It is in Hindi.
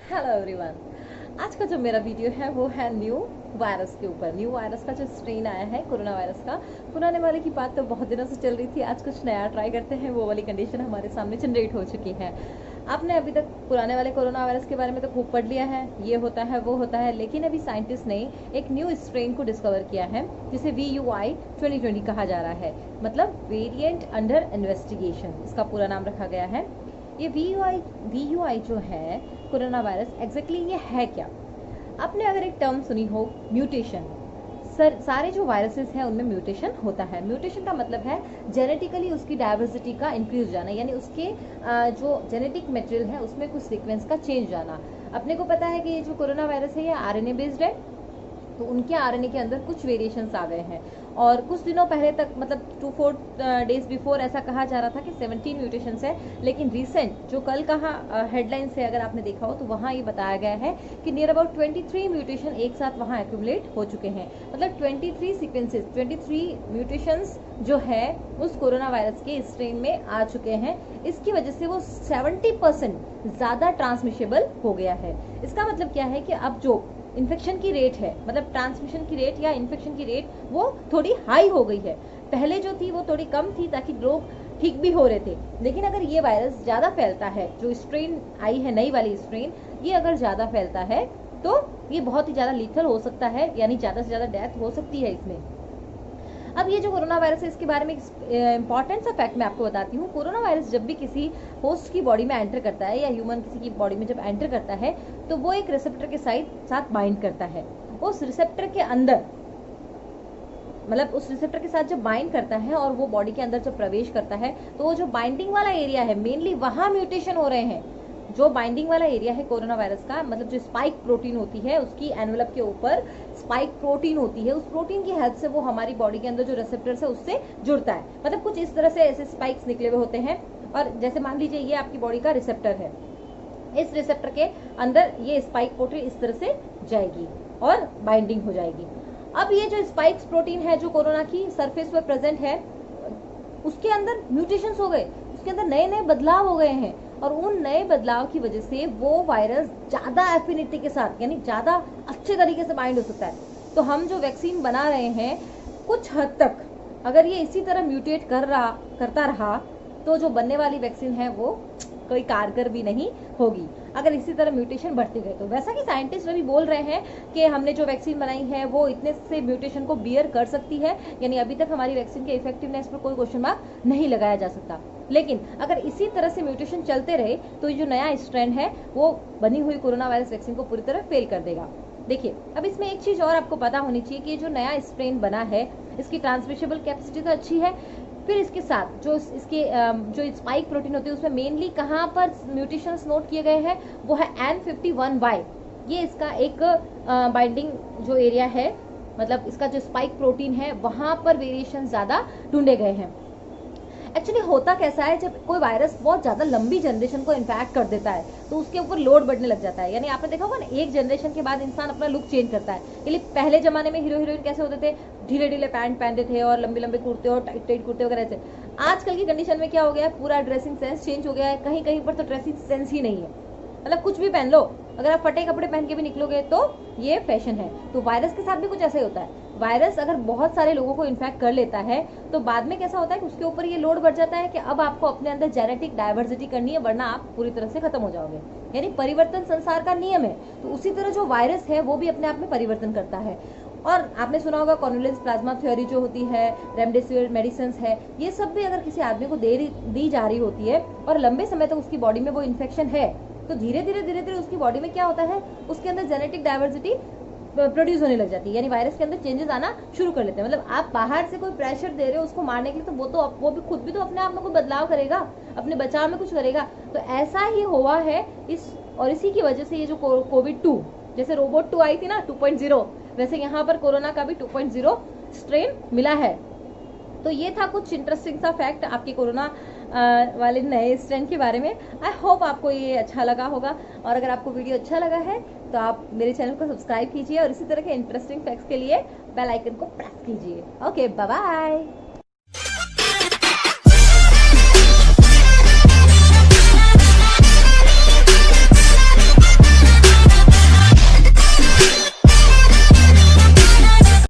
Hello everyone. आज का जो मेरा वीडियो है वो है न्यू वायरस के ऊपर। न्यू वायरस का जो स्ट्रेन आया है कोरोना वायरस का, पुराने वाले की बात तो बहुत दिनों से चल रही थी। आज कुछ नया ट्राई करते हैं, वो वाली कंडीशन हमारे सामने जनरेट हो चुकी है। आपने अभी तक पुराने वाले कोरोना वायरस के बारे में तो खूब पढ़ लिया है, ये होता है वो होता है, लेकिन अभी साइंटिस्ट ने एक न्यू स्ट्रेन को डिस्कवर किया है जिसे VUI 2020 कहा जा रहा है, मतलब वेरिएंट अंडर इन्वेस्टिगेशन इसका पूरा नाम रखा गया है। ये VUI जो है कोरोना वायरस, एग्जैक्टली ये है क्या? आपने अगर एक टर्म सुनी हो, म्यूटेशन। सारे जो वायरसेस हैं उनमें म्यूटेशन होता है। म्यूटेशन का मतलब है जेनेटिकली उसकी डाइवर्सिटी का इंक्रीज जाना, यानी उसके जो जेनेटिक मटेरियल है उसमें कुछ सीक्वेंस का चेंज जाना। अपने को पता है कि ये जो कोरोना वायरस है ये RNA बेस्ड है, तो उनके RNA के अंदर कुछ वेरिएशंस आ गए हैं। और कुछ दिनों पहले तक, मतलब 2-4 डेज बिफोर, ऐसा कहा जा रहा था कि 17 म्यूटेशंस है, लेकिन रिसेंट जो कल कहा हेडलाइन से अगर आपने देखा हो तो वहाँ ये बताया गया है कि नियर अबाउट 23 म्यूटेशन एक साथ वहाँ एक्यूमुलेट हो चुके हैं। मतलब 23 सीक्वेंसेस, 23 म्यूटेशंस जो है उस कोरोना वायरस के स्ट्रेन में आ चुके हैं। इसकी वजह से वो 70% ज़्यादा ट्रांसमिशेबल हो गया है। इसका मतलब क्या है कि अब जो इन्फेक्शन की रेट है, मतलब ट्रांसमिशन की रेट या इन्फेक्शन की रेट, वो थोड़ी हाई हो गई है। पहले जो थी वो थोड़ी कम थी ताकि लोग ठीक भी हो रहे थे, लेकिन अगर ये वायरस ज़्यादा फैलता है, जो स्ट्रेन आई है नई वाली स्ट्रेन, ये अगर ज़्यादा फैलता है तो ये बहुत ही ज़्यादा लीथल हो सकता है, यानी ज़्यादा से ज़्यादा डेथ हो सकती है इसमें। अब ये जो कोरोना वायरस है इसके बारे में इंपॉर्टेंट सा फैक्ट मैं आपको बताती हूँ। कोरोना वायरस जब भी किसी होस्ट की बॉडी में एंटर करता है या ह्यूमन किसी की बॉडी में जब एंटर करता है तो वो एक रिसेप्टर के साथ बाइंड करता है। उस रिसेप्टर के अंदर, मतलब उस रिसेप्टर के साथ जब बाइंड करता है और वो बॉडी के अंदर जब प्रवेश करता है तो वो जो बाइंडिंग वाला एरिया है, मेनली वहां म्यूटेशन हो रहे हैं। जो बाइंडिंग वाला एरिया है कोरोना वायरस का, मतलब जो स्पाइक प्रोटीन होती है उसकी एनवेलप के ऊपर स्पाइक प्रोटीन होती है, उस प्रोटीन की हेल्प से वो हमारी बॉडी के अंदर जो रिसेप्टर्स है उससे जुड़ता है। मतलब कुछ इस तरह से ऐसे स्पाइक्स निकले हुए होते हैं, और जैसे मान लीजिए ये आपकी बॉडी का रिसेप्टर है, इस रिसेप्टर के अंदर ये स्पाइक प्रोटीन इस तरह से जाएगी और बाइंडिंग हो जाएगी। अब ये जो स्पाइक्स प्रोटीन है जो कोरोना की सरफेस पर प्रेजेंट है, उसके अंदर म्यूटेशंस हो गए, उसके अंदर नए नए बदलाव हो गए हैं, और उन नए बदलाव की वजह से वो वायरस ज्यादा एफिनिटी के साथ, यानी ज्यादा अच्छे तरीके से बाइंड हो सकता है। तो हम जो वैक्सीन बना रहे हैं, कुछ हद तक अगर ये इसी तरह म्यूटेट करता रहा तो जो बनने वाली वैक्सीन है वो कोई कारगर भी नहीं होगी, अगर इसी तरह म्यूटेशन बढ़ते गए तो। वैसा कि साइंटिस्ट अभी बोल रहे हैं कि हमने जो वैक्सीन बनाई है वो इतने से म्यूटेशन को बियर कर सकती है, यानी अभी तक हमारी वैक्सीन के इफेक्टिवनेस पर कोई क्वेश्चन मार्क नहीं लगाया जा सकता। लेकिन अगर इसी तरह से म्यूटेशन चलते रहे तो जो नया स्ट्रेन है वो बनी हुई कोरोना वायरस वैक्सीन को पूरी तरह फेल कर देगा। देखिए, अब इसमें एक चीज और आपको पता होनी चाहिए कि जो नया स्ट्रेन बना है इसकी ट्रांसमिशेबल कैपेसिटी तो अच्छी है, फिर इसके साथ जो इसके जो स्पाइक प्रोटीन होती है उसमें मेनली कहाँ पर म्यूटेशंस नोट किए गए हैं वो है N51Y। ये इसका एक बाइंडिंग जो एरिया है, मतलब इसका जो स्पाइक प्रोटीन है वहां पर वेरिएशन ज्यादा ढूंढे गए हैं। एक्चुअली होता कैसा है, जब कोई वायरस बहुत ज्यादा लंबी जनरेशन को इन्फेक्ट कर देता है तो उसके ऊपर लोड बढ़ने लग जाता है। यानी आपने देखा होगा ना, एक जनरेशन के बाद इंसान अपना लुक चेंज करता है। यानी पहले जमाने में हीरो हीरोइन कैसे होते थे, ढीले ढीले पैंट पहनते थे और लंबे लंबे कुर्ते और टाइट टाइट कुर्ते वगैरह से। आजकल की कंडीशन में क्या हो गया है, पूरा ड्रेसिंग सेंस चेंज हो गया है। कहीं कहीं पर तो ड्रेसिंग सेंस ही नहीं है, मतलब कुछ भी पहन लो, अगर आप फटे कपड़े पहन के भी निकलोगे तो ये फैशन है। तो वायरस के साथ भी कुछ ऐसा ही होता है। वायरस अगर बहुत सारे लोगों को इन्फेक्ट कर लेता है तो बाद में कैसा होता है कि उसके ऊपर ये लोड बढ़ जाता है कि अब आपको अपने अंदर जेनेटिक डाइवर्सिटी करनी है, वरना आप पूरी तरह से खत्म हो जाओगे। यानी परिवर्तन संसार का नियम है, तो उसी तरह जो वायरस है वो भी अपने आप में परिवर्तन करता है। और आपने सुना होगा कॉन्वलेंस प्लाज्मा थ्योरी जो होती है, रेमडेसिविर मेडिसिन है, ये सब भी अगर किसी आदमी को दी जा रही होती है और लंबे समय तक उसकी बॉडी में वो इन्फेक्शन है तो धीरे धीरे उसकी बॉडी में क्या होता है, उसके अंदर जेनेटिक डाइवर्सिटी प्रोड्यूस होने लग जाती है, यानी वायरस के अंदर चेंजेस आना शुरू कर लेते हैं। मतलब आप बाहर से कोई प्रेशर दे रहे हो उसको मारने के लिए, तो वो भी खुद भी तो अपने आप में कोई बदलाव करेगा, अपने बचाव में कुछ करेगा। तो ऐसा ही हुआ है और इसी की वजह से ये जो कोविड-2, जैसे रोबोट 2 आई थी ना 2.0, वैसे यहाँ पर कोरोना का भी 2.0 स्ट्रेन मिला है। तो ये था कुछ इंटरेस्टिंग सा फैक्ट आपके कोरोना वाले नए स्ट्रेन के बारे में। आई होप आपको ये अच्छा लगा होगा, और अगर आपको वीडियो अच्छा लगा है तो आप मेरे चैनल को सब्सक्राइब कीजिए और इसी तरह के इंटरेस्टिंग फैक्ट्स के लिए बेल आइकन को प्रेस कीजिए। Okay, bye bye.